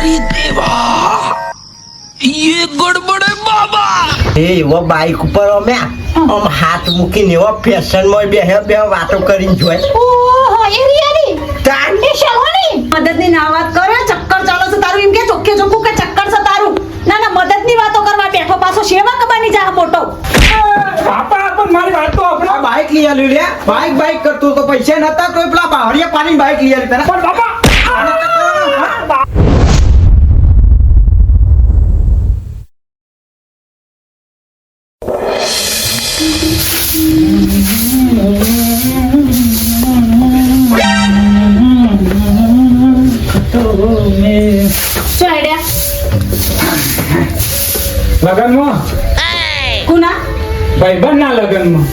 अरे देवा ये गड़बड़ है बाबा એ એવો બાઈક ઉપર અમે આમ હાથ મૂકીને એવો ફેશનમાં બે વાતો કરીને જોય ઓહો એ રિયાની તાન એ શેવાની મદદની ના વાત કરે ચક્કર ચાલો છે તારું એમ કે ચોખ્ખે ચોખ્ખું કે ચક્કર છે તારું ના ના મદદની વાતો કરવા બેઠો પાછો સેવક બની જા મોટો બાપા પણ મારી વાત તો આપણે આ બાઈક લઈ આલ્યું લે બાઈક કરતો તો પૈસા નતા તોય પેલા બાવળિયા પાણી બાઈક લઈ આલ્યું પણ બાપા શું આઈડિયા લગનમાં કુના ભાઈબંધના લગનમાં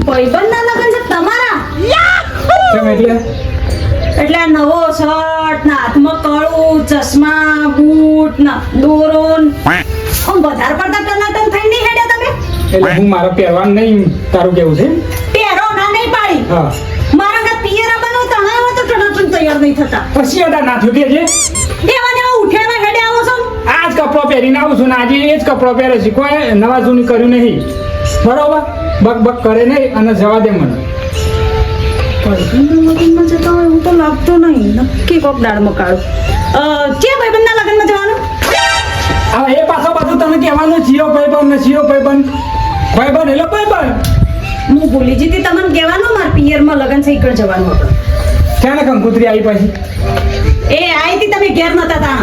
ભાઈબંધના લગન છે તમારા કેમ એટલે આ નવો શર્ટ ના હાથમાં કળું ચશ્મા બૂટ ના દોરોન આમ વધારે પડતા ટનાટન થઈને નહીં હેડ્યા તમે એટલે હું મારા પહેરવાનું નહીં તારું કેવું છે પહેરો ના નહીં પાડી હા મારા ઘર પિયરા બનો તણાવ તો ટનાટન તૈયાર નહીં થતા પછી અડા ના થયું કે છે દેવાને ઉઠેવા હેડે આવો છો આ જ કપડો પહેરીને આવું છું ને આજે એ જ કપડો પહેરે છે કોઈ નવા જૂની કર્યું નહીં બરોબર બક કરે નહીં અને જવા દે મને ભાઈબંધના લગ્નમાં જતા હોય એવું તો લાગતો નહીં નક્કી કોક દાળમાં કાઢું કે ભાઈબંધના લગ્નમાં જવાનું હવે એ પાછો પાછું તને કહેવાનું જીઓ ભાઈબંધ ને જીઓ ભાઈબંધ ભાઈબંધ એટલે ભાઈબંધ હું ભૂલી જતી તમને કહેવાનું મારા પિયરમાં લગ્ન છે ઈકડ જવાનું હતું ક્યાં ને કંકુતરી આવી પછી એ આઈ હતી તમે ઘેર નતા તા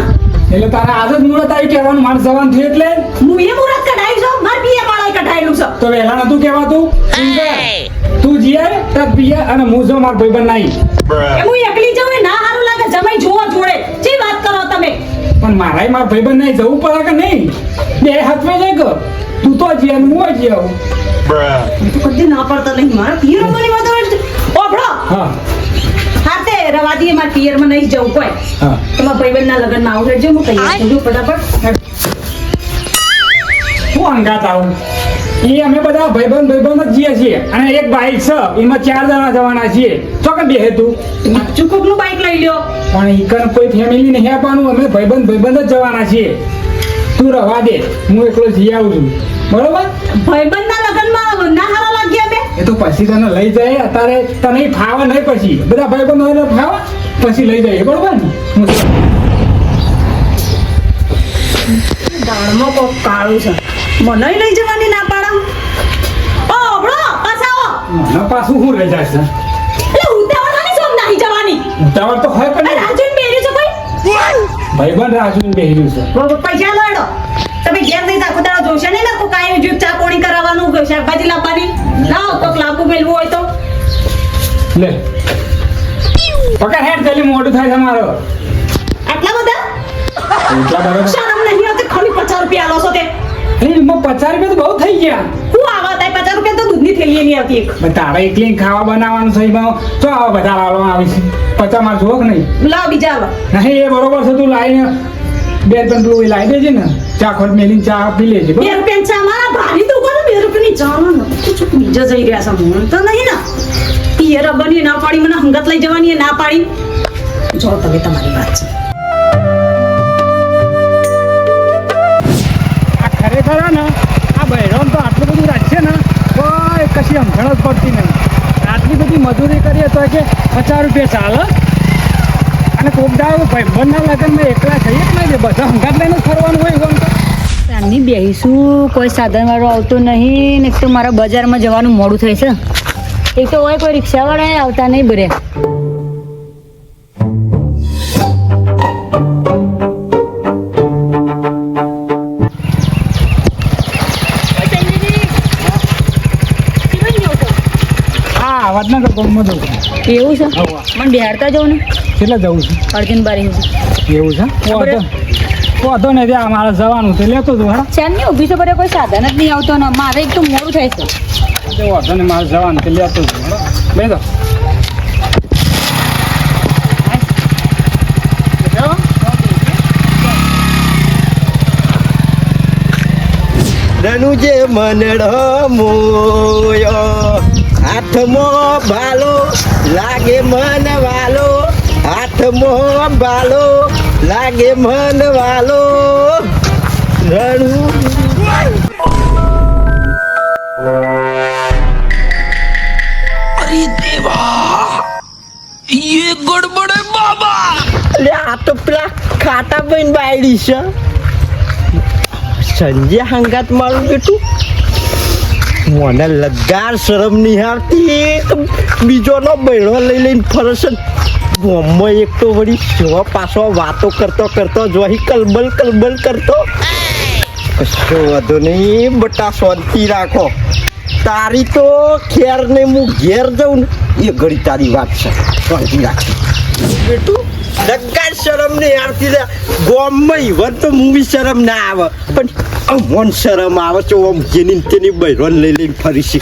એટલે તારા આજ જ મુહૂર્ત આવી કહેવાનું મારે જવાનું થયું એટલે હું એ મુરત કઢાઈ છો મારા પિયર વાળા કઢાયેલું છે તો વહેલા નતું કહેવાતું તું જીએ તક પીએ અને હું જો મારા ભાઈબંધ નહીં એ હું એકલી જાઉં એ ના સારું લાગે જમાઈ જોવો જોડે જે વાત કરો તમે પણ મારાય મારા ભાઈબંધ નહીં જવું પડે કે નહીં બે હાથમાં જાય કે તું તો જીએ ને હું જીએ હું તો કદી ના પડતા નહીં મારા પિયર મને વાતો ઓભળો હા હાતે રવા દઈએ મારા પિયરમાં નહીં જવું કોઈ હા તમારા ભાઈબંધના લગ્નમાં આવું રહેજો હું તૈયાર થઈ જાઉં ફટાફટ હું અંગાત આવું એ અમે બધા ભાઈબંધ જ જઈએ છીએ અને એક બાઈક છે એમાં 4 જણા જવાના છીએ તો કે બે તું ચુકુકનું બાઈક લઈ લ્યો પણ ઈકન કોઈ ફેમિલી નહીં આપવાનું અમે ભાઈબંધ જ જવાના છીએ તું રવા દે હું એકલો જઈ આવું છું બરોબર ભાઈબંધના લગ્નમાં ના હારા લાગ્યા બે એ તો પછી તને લઈ જાય અત્યારે તને ફાવે નહીં પછી બધા ભાઈબંધો ફાવે પછી લઈ જાય બરોબર ને દાળમાં કોક કાળું છે મને લઈ જવાની ના પાડા ઓ બળો પાછાઓ મને પાછું શું રહી જાય છે એટલે ઉતાવળ નહીં સોમ નહીં જવાની ઉતાવળ તો હોય પણ રાજુન બેરી છે કોઈ ભાઈબંધ રાજુ બેહ્યું છે પૈસા લડો તમે ઘેર નહીં તાકો દાડો જોશે નહીં ને કાઈ જો ચા કોણી કરાવવાનું શાકભાજી લાવવાની લાવ કોક લાંબુ મેલવું હોય તો લે પકડ હેડ જલ્દી મોડું થાય તમારો આટલા બધા એટલા બરોબર શરમ નહીં આવતી ખાલી 50 રૂપિયા આલો છો તે એમાં 50 રૂપિયા તો બહુ થઈ ગયા હું આવા થાય 50 રૂપિયા તો દૂધની થેલી નહીં આવતી એક તારે એકલી ખાવા બનાવવાનું છે એમાં તો આવા બધા લાવવામાં આવી છે 50 માં જોક નહીં લાવ બીજા આવા નહીં એ બરોબર છે તું લાવીને બે ત્રણ પેલું એ લાવી દેજે ને ચા ખોટ મેલીને ચા પી લેજે 2 રૂપિયા ચા મારા ભારી દુકાન 2 રૂપિયાની ચા નો બીજા જઈ રહ્યા છે મને તો નહીં ને પિયર બની ના પાડી મને હંગત લઈ જવાની ના પાડી જો તમે તમારી વાત છે આ ખરેખર ને આ બહેરામ તો આટલું બધું રાખશે ને કોઈ કશી સમજણ જ પડતી નહીં આટલી બધી મજૂરી કરીએ તો કે 50 રૂપિયા ચાલે અને કોક દાવ ભાઈબંધના લગ્નમાં એકલા જઈએ જ નહીં બધા હંગાત લઈને ફરવાનું હોય એમ તો ત્યાંની બેહીશું કોઈ સાધન વાળો આવતો નહીં ને એક તો મારા બજારમાં જવાનું મોડું થાય છે એક તો હોય કોઈ રિક્ષાવાળા આવતા નહીં બરે હા વડનગર ગામમાં જવું એવું છે મને બિહારતા જવું ને કેટલા જવું છે અર્જુન બારી એવું છે વાંધો નહીં ત્યાં મારે જવાનું તે લેતો હતું હા ચાંદની ઊભી છે બરે કોઈ સાધન જ નહીં આવતો ને મારે એક તો મોડું થાય છે વાંધો નહીં મારે જવાનું તે લેતો હતું બે તો રનુજે મનડો મોયો હાથમાં ભાલો લાગે મન વાલો હાથ રણમાં બાલો લાગે મન વાલો રણું अरे देवा ये गड़बड़ है बाबा એટલે આ તો પેલા ખાટા બન બાયડી છે સંજય હંગાત મારું બેટું મને લગાર શરમ નહીં આવતી તો બીજોનો બૈડો લઈ લઈને ફરશે મોમાં એક તો વળી જો પાછો વાતો કરતો જોઈ કલબલ કરતો કશો વાંધો નહીં બટા શાંતિ રાખો તારી તો ખેર ને હું ઘેર જાઉં ને એ ઘડી તારી વાત છે શાંતિ રાખી બેટું લગાર શરમ નહીં આવતી ગોમમાં ઈવન તો મૂવી શરમ ના આવે પણ મન શરમ આવે છે આમ જેની તેની બૈરોન લઈને ફરી છે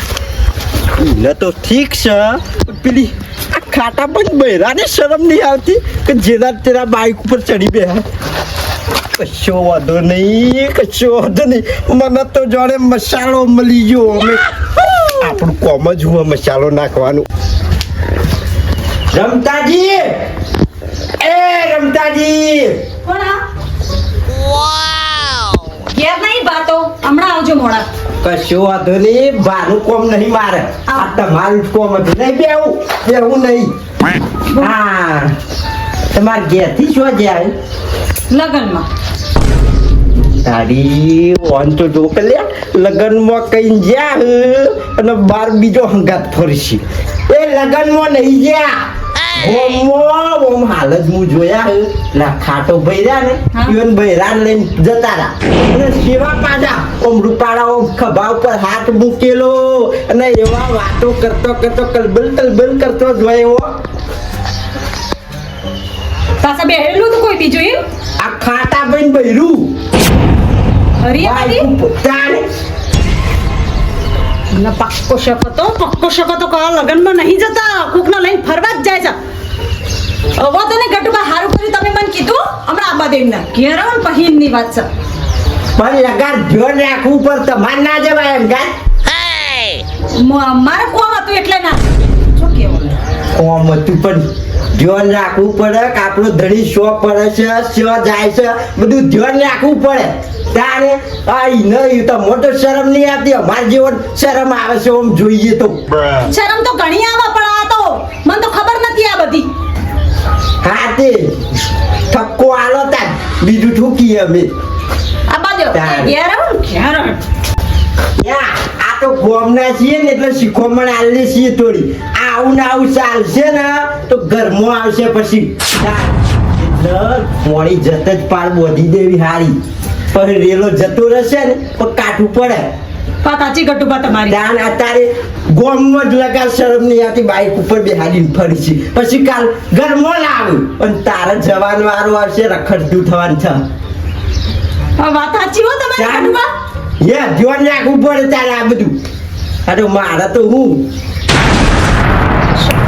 એને તો ઠીક છે પણ પેલી આ ખાટા પણ બૈરાને શરમ નહીં આવતી કે જેના તેના બાઇક ઉપર ચડી બે કશો વાંધો નહીં મને તો જાણે મસાલો મળી ગયો અમે આપણું કોમ જ હું મસાલો નાખવાનું રમતાજી કોણ આ? ઘેર નહીં બાતો હમણાં આવજો મોડા કશો વાંધો નહીં બારું કોમ નહીં મારે આ તમારું જ કોમ હતું નહીં બેવું નહીં હા તમારે ઘેરથી શું જાય લગનમાં તારી ઓન તો જો કે લે લગનમાં કઈ જ્યાં અને બાર બીજો હંગાત ફરશી એ લગનમાં નહીં જ્યાં ઓમ હાલ જ હું જોયા લા ખાટો ભૈરા ને ઈવન ભૈરા લઈને જતા રહ્યા અને સેવા પાડા ઓમ રૂપાળા ઓમ ખભા ઉપર હાથ મૂકેલો અને એવા વાતો કરતો કલબલ કરતો જોયો પાછા બેહેલું તો કોઈ બીજું એમ આ ખાટા બન બૈરું હરિયા તારે પક્કો શક હતો કા લગનમાં નહીં જતા કોકનો લઈને ફરવા જ જાય છે હવે તને ગટુબા હારું કર્યું તમે મને કીધું હમણાં આબા દેવના ઘેર આવો ને પહીનની વાત છે પણ લગાર ધ્યાન રાખવું પર તમારે ના જવાય એમ ગાય મારે કોમ હતું એટલે ના શું કેવું કોમ હતું પણ ધ્યાન રાખવું પડે કે આપણો ધણી શો પડે છે શો જાય છે બધું ધ્યાન રાખવું પડે તારે આ નહીં તો મોટો શરમ નહીં આવતી અમારે જેવો શરમ આવે છે આમ જોઈએ તો શરમ તો ઘણી આવે પણ આ તો મને તો ખબર નથી આ બધી હા તે ઠપકો આલો તાર બીજું ઠૂકીએ અમે આ બાજુ ઘેર આવો ને ઘેર આ તો ગોમના છીએ ને એટલે શીખોમણ આલી છીએ થોડી આવું ને આવું ચાલશે ને તો ઘરમાં આવશે પછી એટલે મોડી જત જ પાર બોધી દેવી હારી પણ રેલો જતો રહેશે ને તો કાઠું પડે પાતાચી ગટુબા તમારી દાન અત્યારે ગોમમાં જ લગા શરમ નહીં આવતી બાઈક ઉપર બેહાડીને ફરી છે પછી કાલ ઘરમાં લાવું અને તારા જવાન વાળો આવશે રખડતું થવાનું છે વાત સાચી હો તમારી ગટુબા ધ્યાન રાખવું પડે તારે આ બધું આ તો મારા તો હું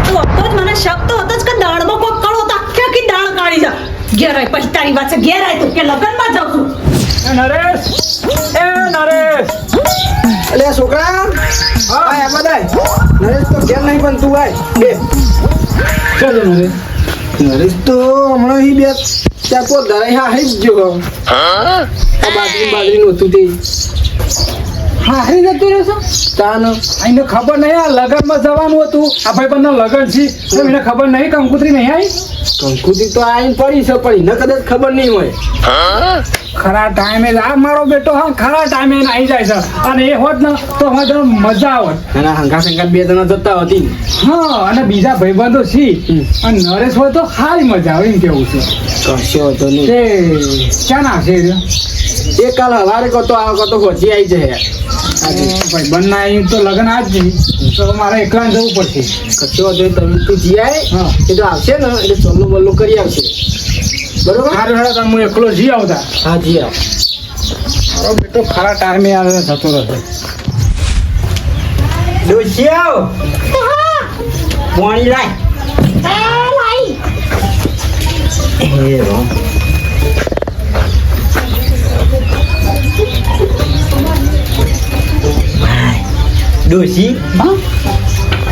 તો હતો જ મને શક તો હતો જ કે દાળમાં કોઈ કળો તો આખી દાળ કાઢી જા ઘેર આય પછી તારી વાત છે ઘેર આય તું કે લગનમાં જાઉં છું નરેશ અલે છોકરા હા એમ બધાય નરેશ તો કેમ નહીં પણ તું આય બે ચાલો નરેશ નરેશ તો હમણાં અહીં બે ત્યાં તો દરાઈ હા જ ગયો આ બાજરી નહોતું તે હા હરી જતું રહેશો તાન એને ખબર નહીં આ લગનમાં જવાનું હતું આ ભાઈબંધના લગન છે તો એને ખબર નહીં કંકુતરી નહીં આવી કંકુતી તો આઈને પડી છે પણ એને કદાચ ખબર નહીં હોય ખરા ટાઈમે આ મારો બેટો હા ખરા ટાઈમે એને આવી જાય છે અને એ હોત ને તો હવે તો મજા આવત એના હંગા બે જણા જતા હતી હા અને બીજા ભાઈબંધો છે અને નરેશ હોય તો સારી મજા આવે એમ કેવું છે કશો હતો નહીં તે ક્યાં નાખશે એ કાલ હવારે કહો તો આ કહો તો પહોંચી આવી જાય ભાઈબંધ ના અહીં તો લગન આજ નહીં તો મારે એકલા જવું પડશે કશો હતો તમે તું જી આય હા. એ તો આવશે ને એટલે ચોલ્લો બલ્લો કરી આવશે બરોબર સારું હેડો તમે હું એકલો જી આવતા હા જી આવ મારો બેટો ખરા ટાઈમે આવે જતો રહેશે ડોશિયો પાણી લાય એ રો ડોશી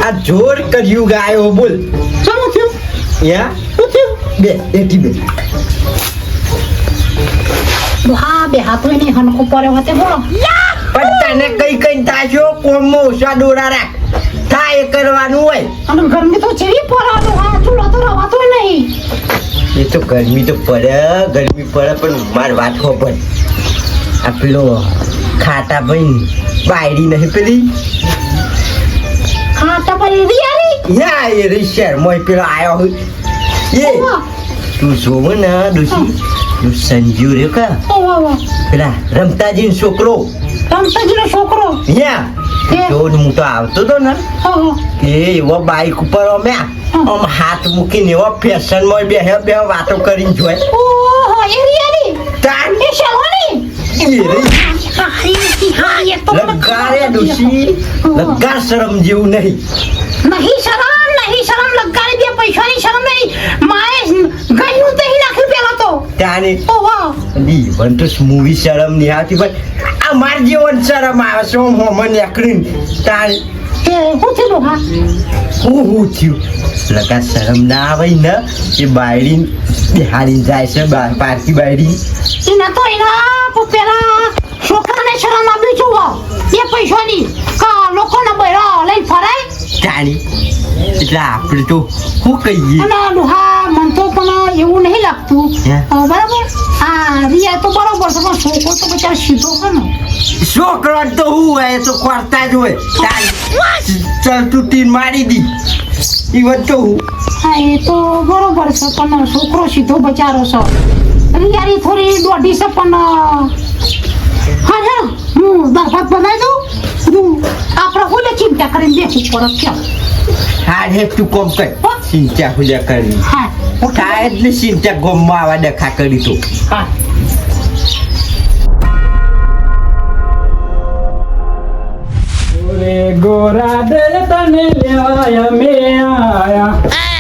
આ જોર કર્યું ગાયો બોલ ચાલો થયું યા શું થયું બે એટી બે હા બે હાથો એને હનકો પડ્યો હતો બોલો પણ તને કઈ કઈ તાજો કોમમાં ઓછા દોરા રાખ થાય એ કરવાનું હોય અને ગરમી તો જેવી પડે હા ચૂલો તો રવાતો નહીં એ તો ગરમી તો પડે પણ માર વાત ખબર આ પેલો ખાટા ભાઈ બાયડી નહીં પેલી ખાટા પર રિયારી યા એ રીશર મોય પેલો આયો હોય એ તું જોવ ને ડોશી તું સંજુ રે કા પેલા રમતાજી છોકરો રમતાજીનો છોકરો યા તો હું તો આવતો તો ને કે એવો બાઈક ઉપર અમે આમ હાથ મૂકીને એવો ફેશનમાં બે વાતો કરીને જોય ઓહો એ રિયારી તાન એ શેવાની લગારે ડોશી લગાર શરમ જેવું નહીં નહીં શરમ લગાડી દે પૈસાની શરમ નહીં માએ ગયું તે નાખ્યું પેલા તો ત્યાંને ઓહો પણ તો મૂવી શરમ નહીં આવતી પણ આ માર જીવન શરમ આવે છે ઓમ હોમન એકરીને તાર એ હું થયું હા હું થયું લગા શરમ ના આવે ને એ બાયડી બિહારી જાય છે પારકી બાયડી એના પેલા છોકરાને શરમ આવી જોવો એ પૈસાની કા લોકોના બૈરા લઈને ફરાય તાણી એટલે આપણે તો શું કહીએ અને ડોહા મન તો પણ એવું નહીં લાગતું હે? બરાબર આ રિયા તો બરોબર છે પણ છોકરો તો બચારો સીધો છે ને છોકરો તો હું હોય તો કરતા જ હોય ચાલ તું તીન મારી દી ઈવન તો હું હા એ તો બરોબર છે પણ છોકરો સીધો બચારો છે રિયાની થોડી દોઢી છે પણ હા હું દાળ ભાત બનાવી દઉં આપણે કોને ચિંતા કરીને બેસવું પડે ક્યાં હા હે તું કોમ કર ચિંતા ખુલ્યા કરી હા થાય એટલે ચિંતા ગમવા આવા ડખા કરી તો હા ઓરે ગોરા દલ તને લેવાય મે આયા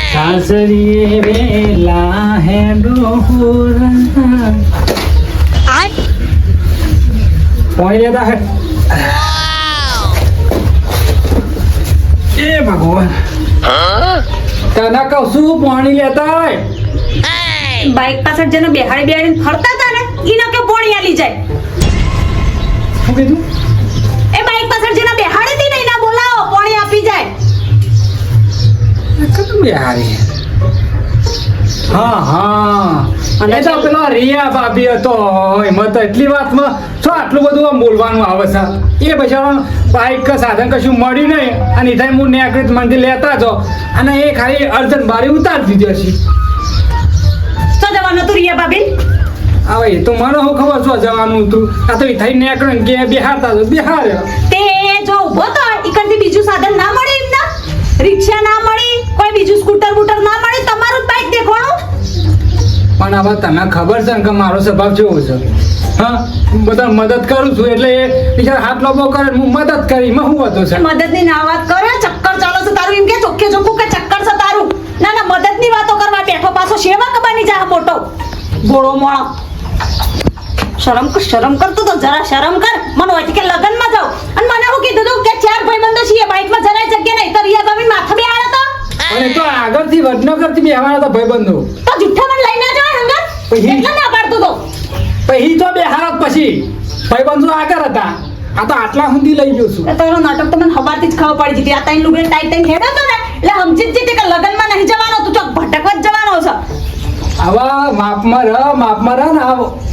સાસરી વેલા હે ડોહરા પોઈ લેતા હે એ ભગવાન તને કહું છું પાણી લેતા હોય બાઈક પાછળ જેને બેહાડી ફરતા હતા ને ઈનો કે પોણી આલી જાય શું કીધું એ બાઈક પાછળ જેને બેહાડી હતી ને એના બોલાવો પોણી આપી જાય કતું બિહારી હા અને તો પેલો રિયા ભાભી હતો એમાં તો એટલી વાતમાં શું આટલું બધું આમ બોલવાનું આવે છે એ બિચારો બાઈક કે સાધન કશું મળ્યું નહીં અને એ હું નેકૃત મંદિર લેતા છો અને એ ખાલી અર્જન બારી ઉતારી દીધો છે તો જવાનું હતું રિયા ભાભી હવે એ તો મને હું ખબર શું જવાનું હતું આ તો એ થઈ નેકળે કે બિહારતા તો બિહાર્યો તે જો ઉભો તો ઈકડથી બીજું સાધન ના મળે એમના રિક્ષા ના મળી કોઈ બીજું સ્કૂટર બૂટર ના મળે તમારું જ બાઈક દેખવાનું પણ હવે તને ખબર છે ને કે મારો સ્વભાવ કેવો છે હા બધા મદદ કરું છું એટલે એ બિચારા હાથ લોબો કરે હું મદદ કરી હું હતો છે મદદની ના વાત કરો ચક્કર ચાલો છે તારું એમ કે ચોખ્ખે ચોખ્ખું કે ચક્કર છે તારું ના ના મદદની વાતો કરવા બેઠો પાછો સેવક બની જા મોટો ગોળો મોળો શરમ કરતો તો જરા શરમ કર મને હોય કે લગનમાં જાવ અને મને હું કીધું તું કે ચાર ભાઈબંધો છીએ બાઈકમાં જરાય જગ્યા નહીં તો રિયા ભાભી માથે બે આવ્યા હતા અને તો આગળથી વડનગરથી બી આવવાના હતા ભાઈબંધો તો જુઠ્ઠા મને લઈને જવાય હંગત પછી? એટલે ના પાડતો તો પછી તો બે હારત પછી ભાઈબંધો આગળ હતા આ તો આટલા સુધી લઈ ગયો છું તારો નાટક તો મને હવારથી જ ખબર પડી હતી આ તાઈ લુગડે ટાઈટ ટાઈટ હેડો તો ને એટલે સમજી જ જતી કે લગનમાં નહીં જવાનો તું ચોક ભટકવા જ જવાનો છે આવા માપમાં રહ ને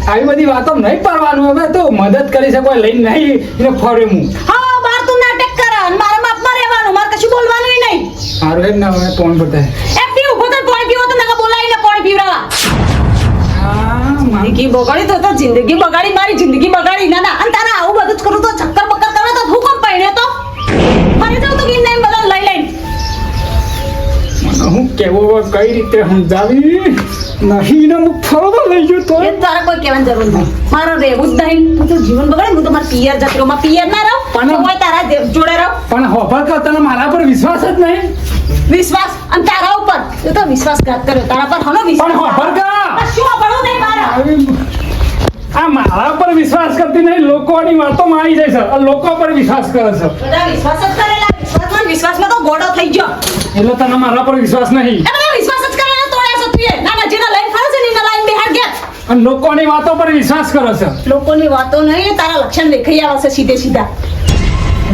આવી બધી વાતો નહીં પડવાનું હવે તો મદદ કરી શકો લઈને નહીં એને ફરે હું હા બાર તું નાટક કર અને મારા માપમાં રહેવાનું મારે કશું બોલવાનું નહીં સારું એમ ના હવે ફોન બતાય એકટી ઉભો તો પાણી પીવો તો નકા બોલાવીને પાણી પીવડાવા જિંદગી બગાડી તો જિંદગી બગાડી મારી જિંદગી બગાડી ના ના અને તારા આવું બધું જ કરું તો ચક્કર બક્કર કરે તો હું કેમ પડ્યો તો મને જાવ તો ગીર નહીં બધા લઈ લઈને હું કેવો કઈ રીતે સમજાવી નહીં ને હું ફરવા લઈ ગયો તો એ તારા કોઈ કહેવાની જરૂર નહીં મારો રહેવું જ નહીં તું તો જીવન બગાડે હું તો મારા પિયર જતી રહું મારા પિયર ના રહું પણ- તો હોય તારા જોડે રહું પણ હોફર કર તને મારા પર વિશ્વાસ જ નહીં વિશ્વાસ અને તારા ઉપર તું તો વિશ્વાસઘાત કર્યો તારા પર હનો પણ વિશ્વાસ હોફર કર કશું પડવું નહીં મારા આ મારા પર વિશ્વાસ કરતી નહીં લોકોની વાતો મારી જાય છે આ લોકો પર વિશ્વાસ કરે છે બધા વિશ્વાસ જ કરેલા વિશ્વાસમાં તો ગોળો થઈ ગયો એટલે તને મારા પર વિશ્વાસ નહીં એ બધા વિશ્વાસ જ કરેલા તોડ્યા છે તું એ ના ના જે અને લોકોની વાતો પર વિશ્વાસ કરો છો. લોકોની વાતો નહીં, તારા લક્ષણ દેખાઈ આવે છે સીધે સીધા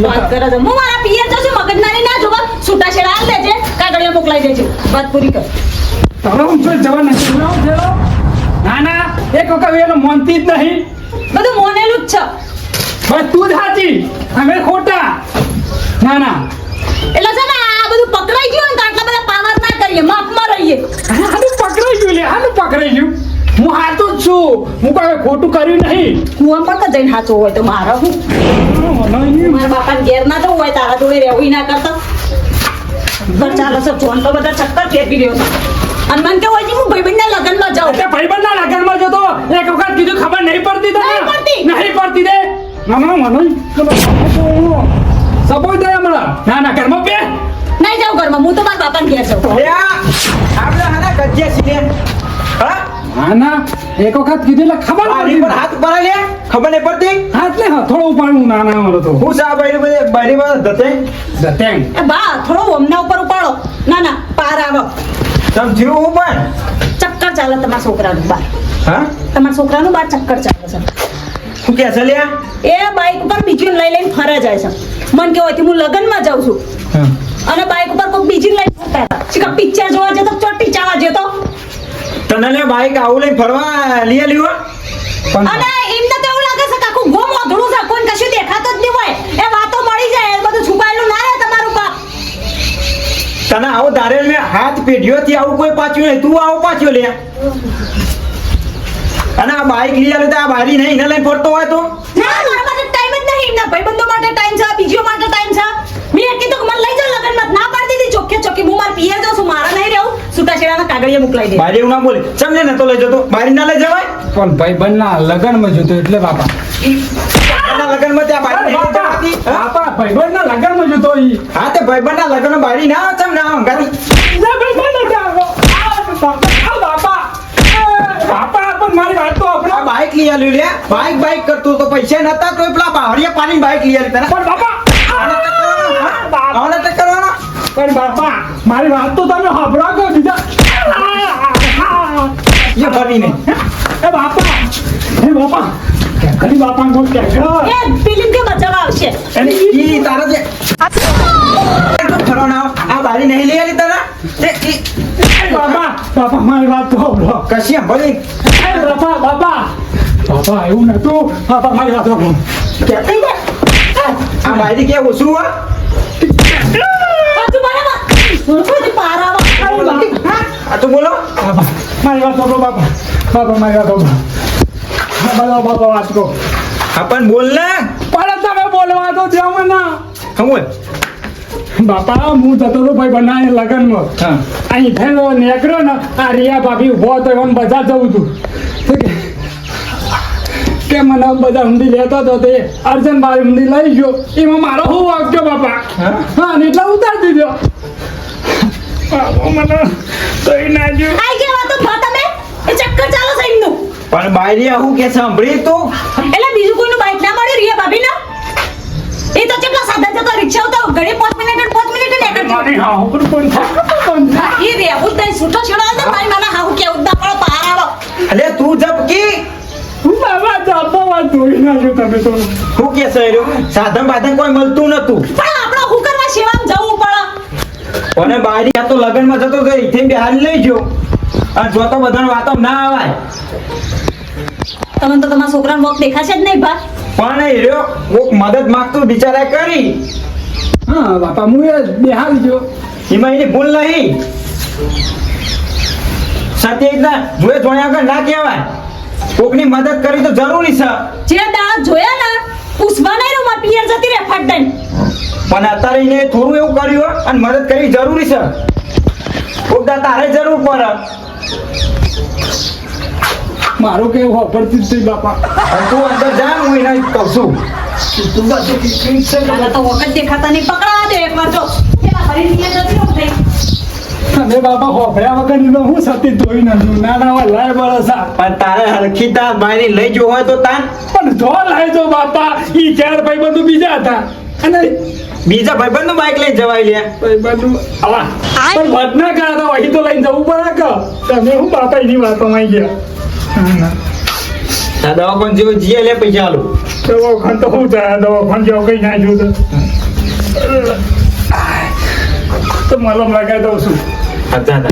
વાત કરે છે. હું મારા પિયર જશું, મગજમારી ના જોવા, છૂટાછેડા આલ દેજે, કાગળિયા મોકલાઈ દેજે, વાત પૂરી કર. તમે હું છો જવા નથી બોલાવો છો? ના ના, એક વખત એનો માનતી જ નહીં. બધું મોનેલું જ છે. બસ તું જ સાચી, અમે ખોટા. ના ના, એટલે છે ને આ બધું પકડાઈ ગયું ને તો આટલા બધા પાવર ના કરીએ, માપમાં રહીએ. આનું પકડાઈ ગયું લે, આનું પકડાઈ ગયું. હું હાથો જ છું, હું કોઈ ખોટું કર્યું નહીં. કુવા પર તો જઈને સાચો હોય તો મારો હું મારા બાપાને ઘેર ના જવું હોય, તારા જોડે રહેવું ના કરતા. ઘર ચાલો છે, ફોન તો બધા ચક્કર ફેરવી રહ્યો છે. અને મને કેવું હોય છે હું ભાઈબંધના લગ્નમાં જાઉં. એટલે ભાઈબંધના લગ્નમાં જતો એક વખત કીધું, ખબર નહીં પડતી તને? નહીં પડતી. નહીં પડતી રે. ના ના મને સપોર્ટ થાય હમણાં. ના ના, ઘરમાં બે. નહીં જાઉં ઘરમાં, હું તો મારા બાપાને ઘેર જાઉં. આપણે હાના ગજ્જે છીએ હા ના ના, એક વખત કીધું એટલે ખબર બારી પર પડતી. હાથ ઉપર લે ખબર નહીં પડતી હાથ ને હથોડો ઉપાડું. ના ના, મારો તો હું સા બારી પર ધતે જતેંગ. એ બા થોડો ઓમના ઉપર ઉપાડો. ના ના, પાર આવો. તમ થયું હું પણ ચક્કર ચાલે તમારા છોકરાનું બાર. હા તમારા છોકરાનું બાર ચક્કર ચાલે છે. શું કે છે લ્યા એ બાઈક ઉપર બીજું લઈ લઈને ફરે જાય છે. મન કેવું હોય હું લગ્નમાં જાઉં છું અને બાઈક ઉપર કોઈ બીજી લઈને ફરતા હતા. શીખા પિક્ચર જોવા જતો, ચોટી ચાવા જતો. તને લે બાઈક આવું લઈને ફરવા લઈ લ્યો પણ અને એમને તો એવું લાગે છે કે આખું ગોમ ઓધળું છે, કોઈ કશું દેખાતો જ નહીં હોય. એ વાતો મળી જાય, એ બધું છુપાયેલું ના રહે તમારું પાપ. તને આવું ધારે મેં હાથ પેઢીઓથી આવું કોઈ પાછું નહીં તું આવું પાછું લે અને આ બાઈક લઈ આવ્યો તો આ બારી નહીં એને લઈને ફરતો હોય તો ના, મારા માટે ટાઈમ જ નહીં. એમના ભાઈબંધો માટે ટાઈમ છે, બીજો માટે ટાઈમ છે. મેં કીધું કે મને લઈ જાઓ લગ્નમાં, ના પાડી દીધી ચોખ્ખે ચોખ્ખી. હું મારા પિયર જાઉં છું, મારા નહીં રહેવું. છૂટાછેડાના કાગળિયા મોકલાઈ દે. બારી એવું ના બોલે ચમને નતો લઈ જતો બારી ના લઈ જવાય પણ ભાઈબંધના લગ્નમાં જતો એટલે બાપા. એના લગ્નમાં ત્યાં બારી નહીં લઈ જવાતી હા? બાપા ભાઈબંધના લગ્નમાં જતો ઈ. હા તે ભાઈબંધના લગ્નમાં બારી ના આવે ચમ ના આવે ગાડી બાપા, પણ મારી વાત તો આપણે. આ બાઈક લઈ આવ્યું લે બાઈક કરતો તો પૈસા નતા તો પેલા બાવળિયા પાણી બાઈક લઈ આવી તને પણ બાપા, આને તો કરવાનો પણ બાપા, મારી વાત તો તમે સાંભળો કે બીજા. એ ફરી નહીં એ બાપા, ઘણી બાપા કોણ કે એ ફિલ્મ કે બચાવવા આવશે. ઈ તારા જે ફરવાનો આ બારી નહીં લઈ આવી તને બાપા, મારી વાત તો સાંભળો. કશી ભરી બાપા, એવું નતું. બાપા, મારી વાત સાંભળો. આ બારી કે ઓછું હોય તું બરાબર બધી પાર આવો. આ તો બોલો બાપા, મારી વાત સાંભળો. બાપા, મારી વાત સાંભળો. બાપા, વાત કહો. હા પણ બોલ ને પણ તમે બોલવા તો જાવ મને. સમજ બાપા, હું જતો હતો ભાઈ બનાવે લગ્નમાં. હા અહીં થઈને નીકળ્યો ને, આ રિયા ભાભી ઉભો હતો, એમ બજાર જવું હતું તો કે મને બધા ઊંધી લેતો હતો તે અર્જન બારી ઊંધી લઈ ગયો. એમાં મારો શું વાગ્યો બાપા? હા, ને એટલે ઉતારી દીધો. મને તો એ ના જો. આઈ ગયા તો ભા તમે એ ચક્કર ચાલો છે એમનું. પણ બારી આવું કે સાંભળી તું એટલે બીજું કોઈનું બાઈક ના મળ્યું રિયા ભાભી ના? એ તો કેટલા સાદા જતો રિક્ષા તો ઘડી 5 મિનિટ નીકળતી. મારી હા હું પણ હા, એ રેવું જ નહીં. છૂટો છેડો આવે ને મારી માના હાહુ કેવું ના પડો પાર આવો. અલે તું જબકી બાબા, જાપો વાત જોઈ ના જો તમે તો. શું કે છે સાધન બાધન કોઈ મળતું નતું પણ આપણે હું કરવા સેવામાં જવું પડે. અને બારી આ તો લગ્નમાં જતો તો અહીંથી બિહાર લઈ ગયો અને જો તો બધાને વાતો ના આવાય તમને તો તમારા છોકરાનો વોક દેખાશે જ નહીં ભા. પણ એ રહ્યો કોક મદદ માંગતું બિચારા કરી હા બાપા, હું એ બેહારી ગયો. એમાં એની ભૂલ નહીં સત્ય રીતના જોયે જોયા આગળ ના કહેવાય કોકની મદદ કરી તો જરૂરી છે જે દાળ જોયા ને પૂછવા નહીં રહ્યું મારા પિયર જતી રે ફટ દઈને. પણ અત્યારે એને થોડું એવું કર્યું અને મદદ કરવી જરૂરી છે કોક દા તારે જરૂર પડે મારું કેવું વાપરતી જ નહીં બાપા. અને તું અંદર જા હું એને કહું છું મને તો વખત દેખાતા નહીં. પકડાવા દે એકવાર જો. પેલા ફરી પિયર જતી રહું થઈ. અને બાપા હોફળ્યા વગર તો હું સતી ધોઈ નાખું. નાના હોય લાય બરસા. પણ તારે હરખી તાર બાયરી લઈ જવું હોય તો તાન પણ જો લાય જો બાપા, ઈ 4 ભાઈ બંધુ બીજા હતા અને બીજા ભાઈબંધનું બાઈક લઈ જવાય લે ભાઈ બંધુ આવા પણ વાત ના કરા તો અહીં તો લઈને જવું પડે કે તમે હું બાપા એની વાતોમાં આવી ગયા. આ દવાખાન જેવો જીએ લે પૈસા આલો દવાખાન તો શું થાય દવાખાન જેવો કઈ ના જોયું તો મલમ લગાવી દઉં છું. અચ્છા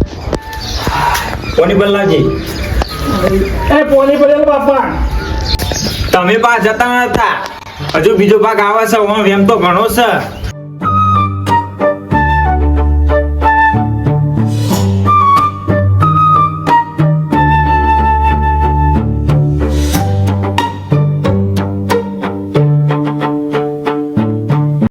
કોની બલ્લાજી એ પોલી પડેલ બાપા તમે પા જતા નતા હજુ બીજો ભાગ આવે છે હું એમ તો ઘણો છે